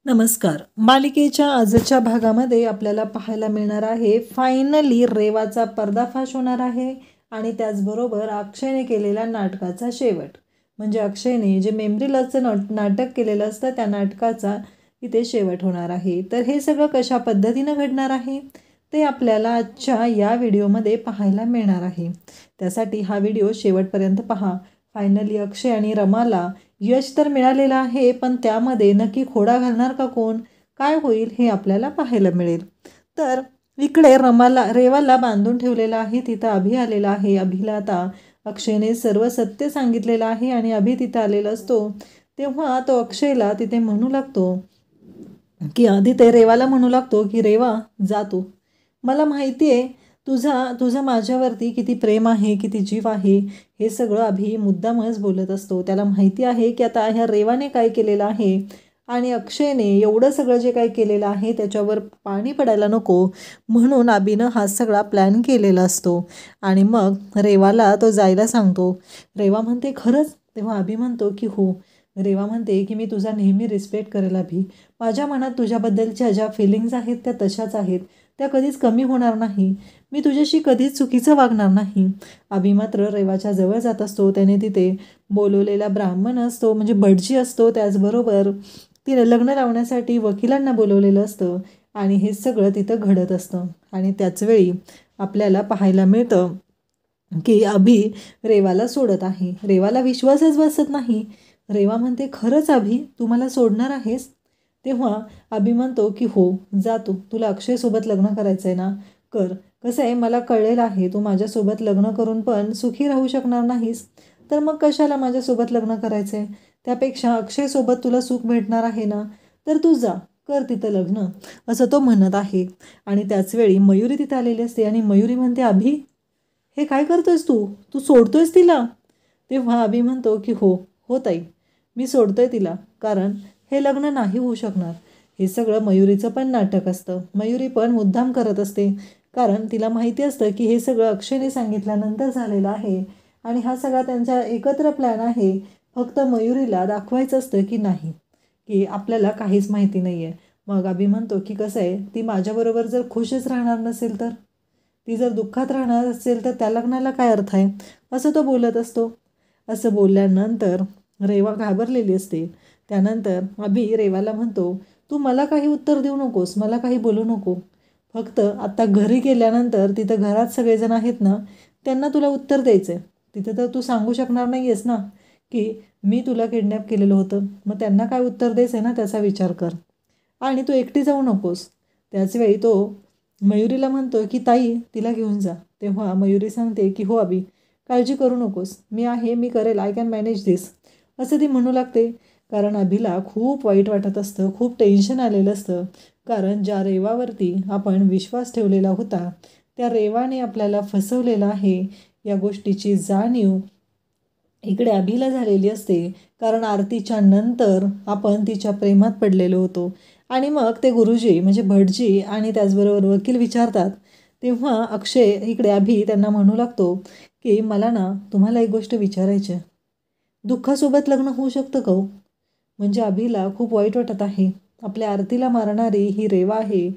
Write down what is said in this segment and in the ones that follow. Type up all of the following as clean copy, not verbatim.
नमस्कार. मालिकेच्या आजच्या भागामध्ये आपल्याला पाहायला मिळणार आहे फायनली रेवाचा पर्दाफाश होणार आहे आणि त्याचबरोबर अक्षयने केलेल्या नाटकाचा शेवट. म्हणजे अक्षयने जे मेमरी लॉसचं नाटक केलेलं असतं त्या नाटकाचा इथे शेवट होणार आहे. तर हे सगळं कशा पद्धतीनं घडणार आहे ते आपल्याला आजच्या या व्हिडिओमध्ये पाहायला मिळणार आहे. त्यासाठी हा व्हिडिओ शेवटपर्यंत पहा. फायनली अक्षय आणि रमाला यश तर मिळालेलं आहे, पण त्यामध्ये नक्की खोडा घालणार का कोण, काय होईल हे आपल्याला पाहायला मिळेल. तर इकडे रेवाला बांधून ठेवलेलं आहे. तिथं अभि आलेला आहे. अभिला आता अक्षयने सर्व सत्य सांगितलेलं आहे आणि अभि तिथं आलेला असतो. तेव्हा तो अक्षयला तिथे म्हणू लागतो की तिथे रेवाला म्हणू लागतो की रेवा जातो, मला माहिती आहे तुझं माझ्यावरती किती प्रेम आहे, किती जीव आहे. हे सगळं अभि मुद्दामच बोलत असतो. त्याला माहिती आहे की आता ह्या रेवाने काय केलेलं आहे आणि अक्षयने एवढं सगळं जे काय केलेलं आहे त्याच्यावर पाणी पडायला नको म्हणून अभिनं हा सगळा प्लॅन केलेला असतो. आणि मग रेवाला तो जायला सांगतो. रेवा म्हणते खरंच? तेव्हा अभि म्हणतो की हो. रेवा म्हणते की मी तुझा नेहमी रिस्पेक्ट करेल अभि. माझ्या मनात तुझ्याबद्दलच्या ज्या फिलिंग्स आहेत त्या तशाच आहेत, त्या कधीच कमी होणार नाही. मी तुझ्याशी कधीच चुकीचं वागणार नाही. अभि मात्र रेवाच्या जवळ जात असतो. त्याने तिथे बोलवलेला ब्राह्मण असतो, म्हणजे भटजी असतो, त्याचबरोबर तिने लग्न लावण्यासाठी वकिलांना बोलवलेलं असतं आणि हे सगळं तिथं घडत असतं. आणि त्याचवेळी आपल्याला पाहायला मिळतं की अभि रेवाला सोडत आहे. रेवाला विश्वासच बसत नाही. रेवा म्हणते खरंच अभि तू मला सोडणार आहेस? तेव्हा अभि म्हणतो की हो जातो, तुला अक्षयसोबत लग्न करायचं आहे ना, कर. कसं आहे मला कळलेलं आहे तू माझ्यासोबत लग्न करून पण सुखी राहू शकणार नाहीस, तर मग कशाला माझ्यासोबत लग्न करायचं आहे. त्यापेक्षा अक्षयसोबत तुला सुख भेटणार आहे ना, तर तू जा, कर तिथं लग्न, असं तो म्हणत आहे. आणि त्याचवेळी मयुरी तिथं आलेली असते आणि मयुरी म्हणते अभि हे काय करतोयस तू तू सोडतोयस तिला? तेव्हा अभि म्हणतो की हो हो ताई, मी सोडतोय तिला, कारण हे लग्न नाही होऊ शकणार. हे सगळं मयुरीचं पण नाटक असतं. मयुरी पण मुद्दाम करत असते, कारण तिला माहिती असतं की हे सगळं अक्षयने सांगितल्यानंतर झालेलं आहे आणि हा सगळा त्यांचा एकत्र प्लॅन आहे. फक्त मयुरीला दाखवायचं असतं की नाही, की आपल्याला काहीच माहिती नाही आहे. मग अभि म्हणतो की कसं आहे, ती माझ्याबरोबर जर खुशच राहणार नसेल तर, ती जर दुःखात राहणार असेल तर त्या लग्नाला काय अर्थ आहे, असं तो बोलत असतो. असं बोलल्यानंतर रेवा घाबरलेली असते. त्यानंतर अभि रेवाला म्हणतो तू मला काही उत्तर देऊ नकोस, मला काही बोलू नको. फक्त आत्ता घरी गेल्यानंतर तिथं घरात सगळेजण आहेत ना, त्यांना तुला उत्तर द्यायचं आहे. तिथं तर तू सांगू शकणार नाही आहेस ना की मी तुला किडनॅप केलेलं होतं, मग त्यांना काय उत्तर द्यायचं आहे ना त्याचा विचार कर. आणि तू एकटी जाऊ नकोस. त्याचवेळी तो मयुरीला म्हणतो की ताई तिला घेऊन जा. तेव्हा मयुरी सांगते की हो अभि, काळजी करू नकोस, मी आहे, मी करेल, आय कॅन मॅनेज दिस, असं ती म्हणू लागते. कारण अभिला खूप वाईट वाटत असतं, खूप टेन्शन आलेलं असतं. कारण ज्या रेवावरती आपण विश्वास ठेवलेला होता त्या रेवाने आपल्याला फसवलेलं आहे, या गोष्टीची जाणीव इकडे अभिला झालेली असते. कारण आरतीच्या नंतर आपण तिच्या प्रेमात पडलेलो होतो. आणि मग ते गुरुजी म्हणजे भटजी आणि त्याचबरोबर वकील विचारतात. तेव्हा अक्षय इकडे अभि त्यांना म्हणू लागतो की मला ना तुम्हाला एक गोष्ट विचारायची आहे, दुःखासोबत लग्न होऊ शकतं का हो? म्हणजे अभिला खूप वाईट वाटत आहे. आपल्या आरतीला मारणारी ही रेवा आहे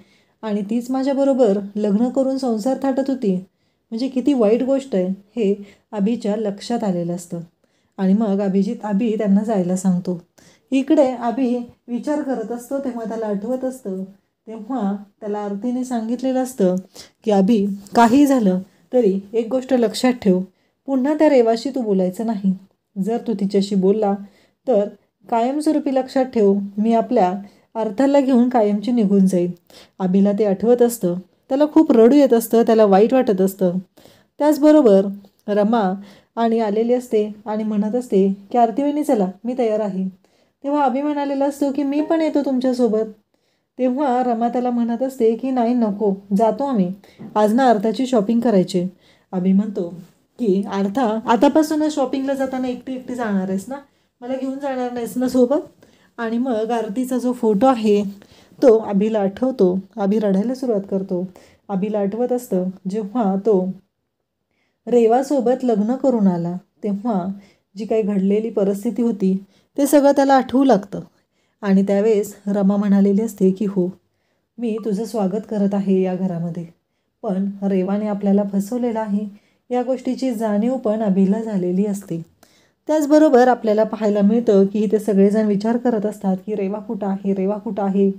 आणि तीच माझ्याबरोबर लग्न करून संसार थाटत होती, म्हणजे किती वाईट गोष्ट आहे हे अभिच्या लक्षात आलेलं असतं. आणि मग अभि त्यांना जायला सांगतो. इकडे अभि विचार करत असतो. तेव्हा त्याला आठवत असतं, तेव्हा त्याला आरतीने सांगितलेलं असतं की अभि काही झालं तरी एक गोष्ट लक्षात ठेव, पुन्हा त्या रेवाशी तू बोलायचं नाही. जर तू तिच्याशी बोलला तर कायमस्वरूपी लक्षात ठेव, मी आपल्या अर्थाला घेऊन कायमची निघून जाईल. अभिला ते आठवत असतं. त्याला खूप रडू येत असतं, त्याला वाईट वाटत असतं. त्याचबरोबर रमा आणि आलेली असते आणि म्हणत असते की आरती वहिनी चला मी तयार आहे. तेव्हा अभि म्हणालेला असतो की मी पण येतो तुमच्यासोबत. तेव्हा रमा त्याला म्हणत असते की नाही नको, जातो आम्ही, आज ना अर्थाची शॉपिंग करायची. अभि म्हणतो की अर्था आतापासूनच शॉपिंगला जाताना एकटी एकटी जाणार आहेस ना, मला घेऊन जाणार नाहीस ना सोबत? आणि मग आरतीचा जो फोटो आहे तो अभिला आठवतो. अभि रडायला सुरुवात करतो. अभिला आठवत असतं जेव्हा तो रेवासोबत लग्न करून आला तेव्हा जी काही घडलेली परिस्थिती होती ते सगळं त्याला आठवू लागतं. आणि त्यावेळेस रमा म्हणालेली असते की हो, मी तुझं स्वागत करत आहे या घरामध्ये, पण रेवाने आपल्याला फसवलेलं आहे या गोष्टीची जाणीव पण अभिला झालेली असते. त्याचबरोबर आपल्याला पाहायला मिळतं की इथे सगळेजण विचार करत असतात की रेवा कुठं आहे, रेवा कुठं आहे.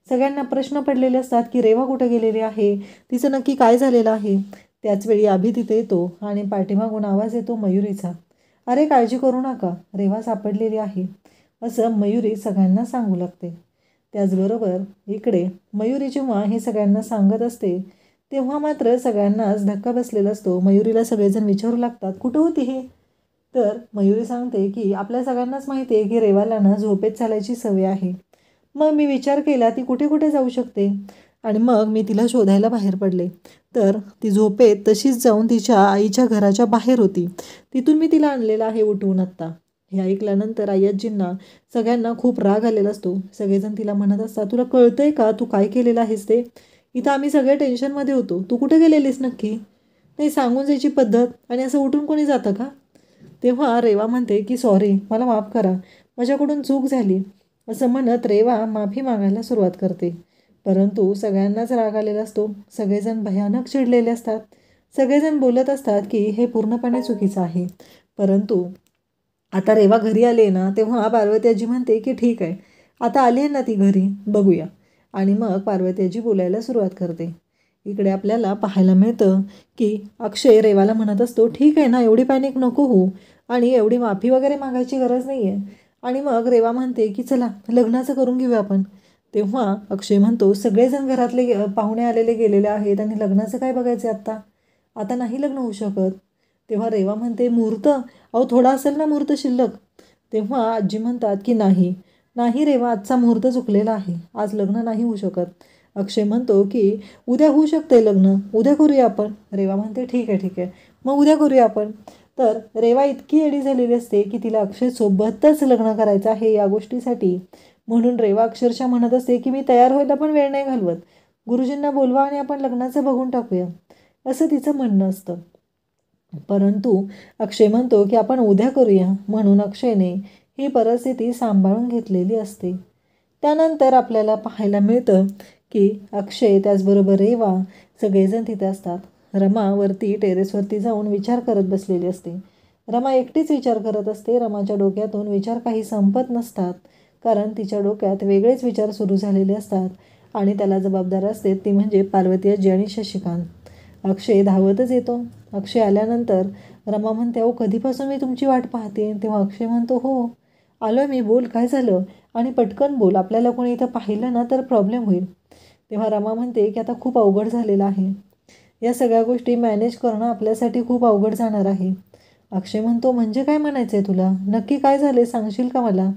सगळ्यांना प्रश्न पडलेले असतात की रेवा कुठं गेलेली आहे, तिचं नक्की काय झालेलं आहे. त्याचवेळी अभि तिथे येतो आणि पाठीमागून आवाज येतो मयुरीचा. अरे काळजी करू नका, रेवा सापडलेली आहे, असं मयुरी सगळ्यांना सांगू लागते. त्याचबरोबर इकडे मयुरी जेव्हा हे सगळ्यांना सांगत असते तेव्हा मात्र सगळ्यांनाच धक्का बसलेला असतो. मयुरीला सगळेजण विचारू लागतात कुठं होती हे. तर मयुरी सांगते की आपल्या सगळ्यांनाच माहिती आहे की रेवाला ना झोपेत चालायची सवय आहे. मग मी विचार केला ती कुठे कुठे जाऊ शकते आणि मग मी तिला शोधायला बाहेर पडले. तर ती झोपेत तशीच जाऊन तिच्या आईच्या घराच्या बाहेर होती. तिथून मी तिला आणलेलं आहे उठवून आत्ता. हे ऐकल्यानंतर आय्याजींना सगळ्यांना खूप राग आलेला असतो. सगळेजण तिला म्हणत असतात तुला कळतंय का तू काय केलेलं आहेस ते. इथं आम्ही सगळे टेन्शनमध्ये होतो, तू कुठे गेलेलीस नक्की. नाही सांगून जायची पद्धत आणि असं उठून कोणी जातं का. तेव्हा रेवा म्हणते की सॉरी, मला माफ करा, माझ्याकडून चूक झाली, असं म्हणत रेवा माफी मागायला सुरुवात करते. परंतु सगळ्यांनाच राग आलेला असतो. सगळेजण भयानक चिडलेले असतात. सगळेजण बोलत असतात की हे पूर्णपणे चुकीचं आहे. परंतु आता रेवा घरी आली ना तेव्हा पार्वती आजी म्हणते की ठीक आहे, आता आली आहे ना ती घरी, बघूया. आणि मग पार्वती आजी बोलायला सुरुवात करते. इकडे आपल्याला पाहायला मिळतं की अक्षय रेवाला म्हणत असतो ठीक आहे ना, एवढी पॅनिक नको हो आणि एवढी माफी वगैरे मागायची गरज नाही आहे. आणि मग रेवा म्हणते की चला लग्नाचं करून घेऊया आपण. तेव्हा अक्षय म्हणतो सगळेजण घरातले पाहुणे आलेले गेलेले आहेत आणि लग्नाचं काय बघायचं आत्ता, आता नाही लग्न होऊ शकत. तेव्हा रेवा म्हणते मुहूर्त, अहो थोडा असेल ना मुहूर्त शिल्लक. तेव्हा आजी म्हणतात की नाही नाही रेवा, आजचा मुहूर्त चुकलेला आहे, आज लग्न नाही होऊ शकत. अक्षय म्हणतो की उद्या होऊ शकते लग्न, उद्या करूया आपण. रेवा म्हणते ठीक आहे ठीक आहे, मग उद्या करूया आपण. तर रेवा इतकी येडी झालेली असते की तिला अक्षयसोबतच लग्न करायचं आहे या गोष्टीसाठी. म्हणून रेवा अक्षरशः म्हणत असते की मी तयार व्हायला पण वेळ नाही घालवत, गुरुजींना बोलवा आणि आपण लग्नाचं बघून टाकूया, असं तिचं म्हणणं असतं. परंतु अक्षय म्हणतो की आपण उद्या करूया, म्हणून अक्षयने ही परिस्थिती सांभाळून घेतलेली असते. त्यानंतर आपल्याला पाहायला मिळतं की अक्षय त्याचबरोबर रेवा सगळेजण तिथे असतात. रमा वरती टेरेसवरती जाऊन विचार करत बसलेली असते. रमा एकटीच विचार करत असते. रमाच्या डोक्यातून विचार काही संपत नसतात, कारण तिच्या डोक्यात वेगळेच विचार सुरू झालेले असतात आणि त्याला जबाबदार असते ती म्हणजे पार्वती आजी आणि शशिकांत. अक्षय धावतच येतो. अक्षय आल्यानंतर रमा म्हणते अहो कधीपासून मी तुमची वाट पाहते. तेव्हा अक्षय म्हणतो हो आलो मी, बोल काय झालं, आणि पटकन बोल, आपल्याला कोणी इथं पाहिलं ना तर प्रॉब्लेम होईल. तेव्हा रमा म्हणते की आता खूप अवघड झालेलं आहे, या सगळ्या गोष्टी मॅनेज करणं आपल्यासाठी खूप अवघड जाणार आहे. अक्षय म्हणतो म्हणजे काय म्हणायचं आहे तुला, नक्की काय झाले सांगशील का मला.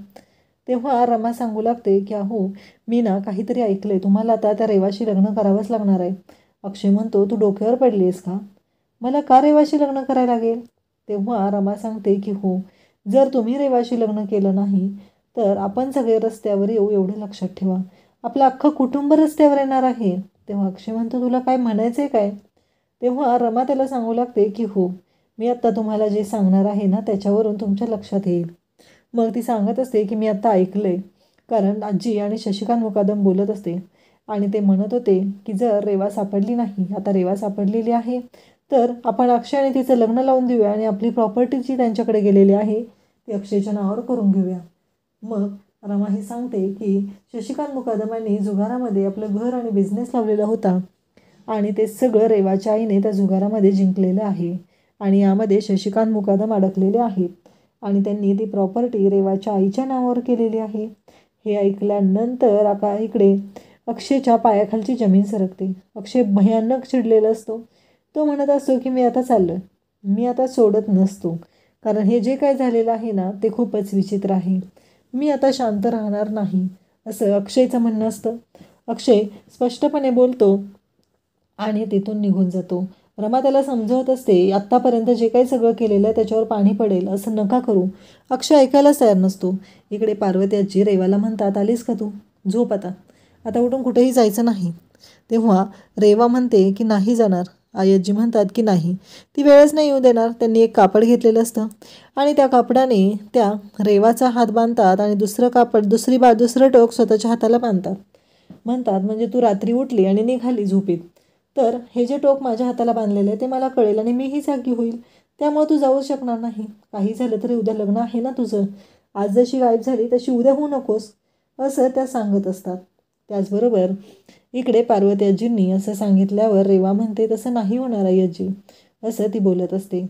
तेव्हा रमा सांगू लागते की अहो मी ना काहीतरी ऐकलं आहे, तुम्हाला आता त्या रेवाशी लग्न करावंच लागणार आहे. अक्षय म्हणतो तू डोक्यावर पडली आहेस का, मला का रेवाशी लग्न करायला लागेल. तेव्हा रमा सांगते की हो, जर तुम्ही रेवाशी लग्न केलं नाही तर आपण सगळे रस्त्यावर येऊ, एवढं लक्षात ठेवा, आपलं अख्खं कुटुंब रस्त्यावर येणार आहे. तेव्हा अक्षय म्हणतो तुला काय म्हणायचं आहे काय. तेव्हा रमा त्याला सांगू लागते की हो, मी आत्ता तुम्हाला जे सांगणार आहे ना त्याच्यावरून तुमच्या लक्षात येईल. मग ती सांगत असते की मी आत्ता ऐकलं आहे, कारण आजी आणि शशिकांत मुकादम बोलत असते आणि ते म्हणत होते की जर रेवा सापडली नाही, आता रेवा सापडलेली आहे तर आपण अक्षयने तिचं लग्न लावून देऊया आणि आपली प्रॉपर्टी जी त्यांच्याकडे गेलेली आहे ती अक्षयच्या नावावर करून घेऊया. मग रमा हे सांगते की शशिकांत मुकादमांनी जुगारामध्ये आपलं घर आणि बिझनेस लावलेला होता आणि ते सगळं रेवाच्या आईने त्या जुगारामध्ये जिंकलेलं आहे आणि यामध्ये शशिकांत मुकादम अडकलेले आहेत आणि त्यांनी ती प्रॉपर्टी रेवाच्या आईच्या नावावर केलेली आहे. हे ऐकल्यानंतर आता इकडे अक्षयच्या पायाखालची जमीन सरकते. अक्षय भयानक चिडलेला असतो. तो म्हणत असतो की मी आता चाललो, मी आता सोडत नसतो, कारण हे जे काय झालेलं आहे ना ते खूपच विचित्र आहे, मी आता शांत राहणार नाही, असं अक्षयचं म्हणणं असतं. अक्षय स्पष्टपणे बोलतो आणि तिथून निघून जातो. रमा त्याला समजवत असते आत्तापर्यंत जे काही सगळं केलेलं आहे त्याच्यावर पाणी पडेल, असं नका करू. अक्षय ऐकायलाच तयार नसतो. इकडे पार्वती आजी रेवाला म्हणतात आलीस का तू, झोप आता, आता उठून कुठेही जायचं नाही. तेव्हा रेवा म्हणते की नाही जाणार, आयजी म्हणतात की नाही, ती वेळच नाही येऊ देणार. त्यांनी एक कापड घेतलेलं असतं आणि त्या कापडाने त्या रेवाचा हात बांधतात आणि दुसरं टोक स्वतःच्या हाताला बांधतात. म्हणतात म्हणजे तू रात्री उठली आणि निघाली झोपीत तर हे जे टोक माझ्या हाताला बांधलेलं आहे ते मला कळेल आणि मीही जागी होईल. त्यामुळे तू जाऊ शकणार नाही. काही झालं तरी उद्या लग्न आहे ना तुझं. आज जशी गायब झाली तशी उद्या होऊ नकोस, असं त्या सांगत असतात. त्याचबरोबर इकडे पार्वती आजींनी असं सांगितल्यावर रेवा म्हणते तसं नाही होणार आई आजी, असं ती बोलत असते.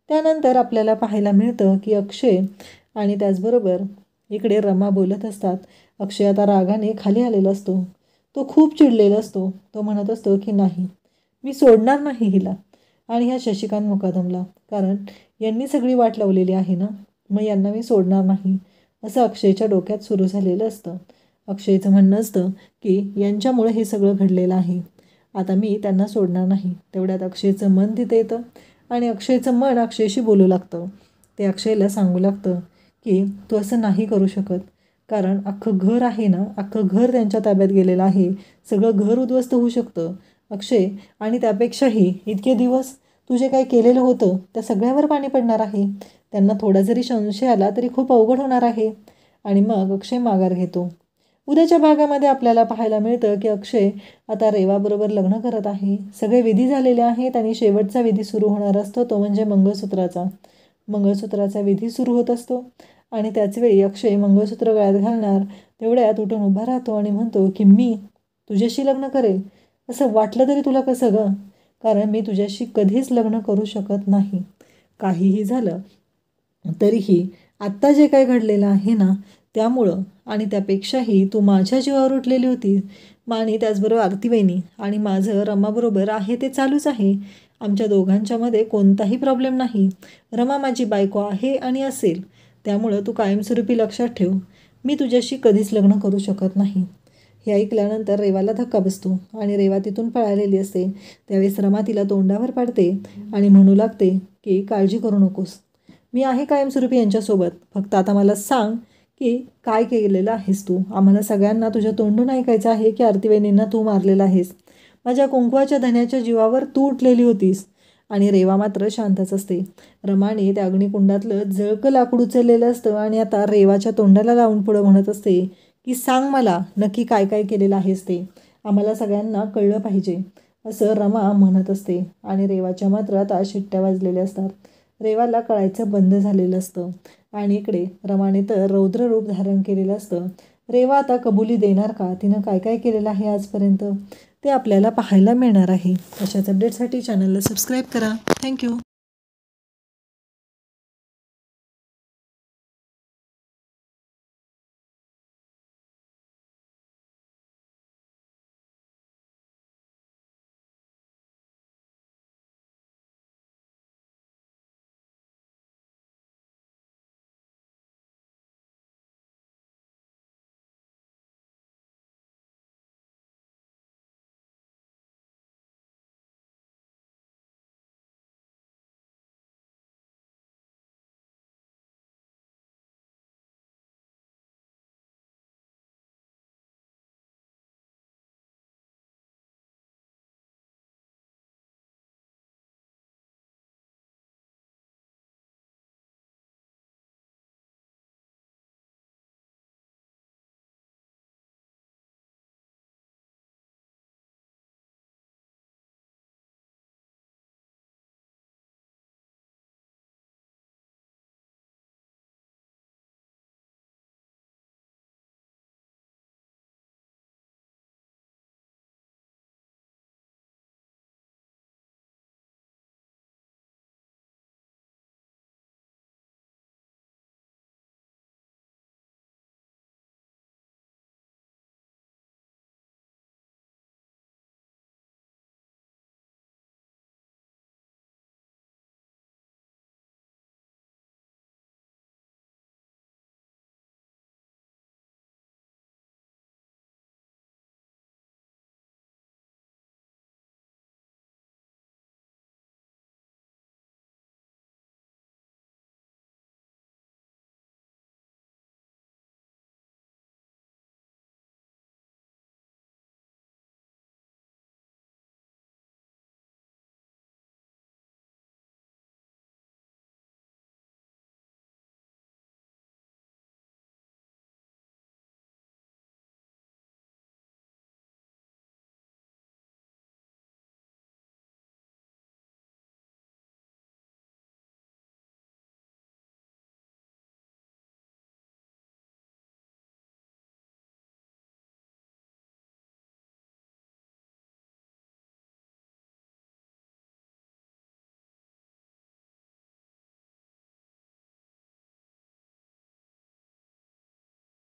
त्यानंतर आपल्याला पाहायला मिळतं की अक्षय आणि त्याचबरोबर इकडे रमा बोलत असतात. अक्षय आता रागाने खाली आलेला असतो. तो खूप चिडलेला असतो. तो म्हणत असतो की नाही, मी सोडणार नाही हिला आणि ह्या शशिकांत मुकादमला, कारण यांनी सगळी वाट लावलेली आहे ना, मग यांना मी सोडणार नाही, असं अक्षयच्या डोक्यात सुरू झालेलं असतं. अक्षयचं म्हणणं असतं की यांच्यामुळे हे सगळं घडलेलं आहे, आता मी त्यांना सोडणार नाही. तेवढ्यात अक्षयचं मन तिथे येतं आणि अक्षयचं मन अक्षयशी बोलू लागतं. ते अक्षयला सांगू लागतं की तू असं नाही करू शकत, कारण अख्खं घर आहे ना, अख्खं घर त्यांच्या ताब्यात गेलेलं आहे. सगळं घर उद्ध्वस्त होऊ शकतं अक्षय, आणि त्यापेक्षाही इतके दिवस तू जे काही केलेलं होतं त्या सगळ्यावर पाणी पडणार आहे. त्यांना थोडा जरी संशय आला तरी खूप अवघड होणार आहे. आणि मग अक्षय माघार घेतो. उद्याच्या भागामध्ये आपल्याला पाहायला मिळतं की अक्षय आता रेवाबरोबर लग्न करत आहे. सगळे विधी झालेले आहेत आणि शेवटचा विधी सुरू होणार असतो तो म्हणजे मंगळसूत्राचा विधी सुरू होत असतो. आणि त्याचवेळी अक्षय मंगळसूत्र गळ्यात घालणार तेवढ्यात उठून उभा राहतो आणि म्हणतो की मी तुझ्याशी लग्न करेल. असं वाटलं तरी तुला कसं गं, कारण मी तुझ्याशी कधीच लग्न करू शकत नाही. काहीही झालं तरीही आत्ता जे काही घडलेलं आहे ना त्यामुळं, आणि त्यापेक्षाही तू माझ्या जीवावर उठलेली होती. आणि त्याचबरोबर आरती वहिनी आणि माझं रमाबरोबर आहे ते चालूच आहे. आमच्या दोघांच्यामध्ये कोणताही प्रॉब्लेम नाही. रमा माझी बायको आहे आणि असेल. त्यामुळं तू कायमस्वरूपी लक्षात ठेव, मी तुझ्याशी कधीच लग्न करू शकत नाही. हे ऐकल्यानंतर रेवाला धक्का बसतो आणि रेवा तिथून पळालेली असते. त्यावेळेस रमा तिला तोंडावर पाडते आणि म्हणू लागते की काळजी करू नकोस, मी आहे कायमस्वरूपी यांच्यासोबत. फक्त आता मला सांग की काय केलेलं आहेस तू. आम्हाला सगळ्यांना तुझ्या तोंडून ऐकायचं आहे की आरतीवहिनींना तू मारलेला आहेस. माझ्या कुंकवाच्या धन्याच्या जीवावर तू उठलेली होतीस. आणि रेवा मात्र शांतच असते. रमाने त्या अग्निकुंडातलं जळकं लाकूड उचललेलं असतं आणि आता रेवाच्या तोंडाला लावून पुढं म्हणत असते की सांग मला नक्की काय काय केलेलं आहेस ते, आम्हाला सगळ्यांना कळलं पाहिजे, असं रमा म्हणत असते. आणि रेवाच्या मात्र आता शिट्ट्या वाजलेल्या असतात. रेवाला कळायचं बंद झालेलं असतं आणि इकडे रमाने तर रौद्र रूप धारण केलेलं असतं. रेवा आता कबुली देणार का, तिनं काय काय केलेलं आहे आजपर्यंत ते आपल्याला पाहायला मिळणार आहे. अशाच अपडेटसाठी चॅनलला सबस्क्राईब करा. थँक्यू.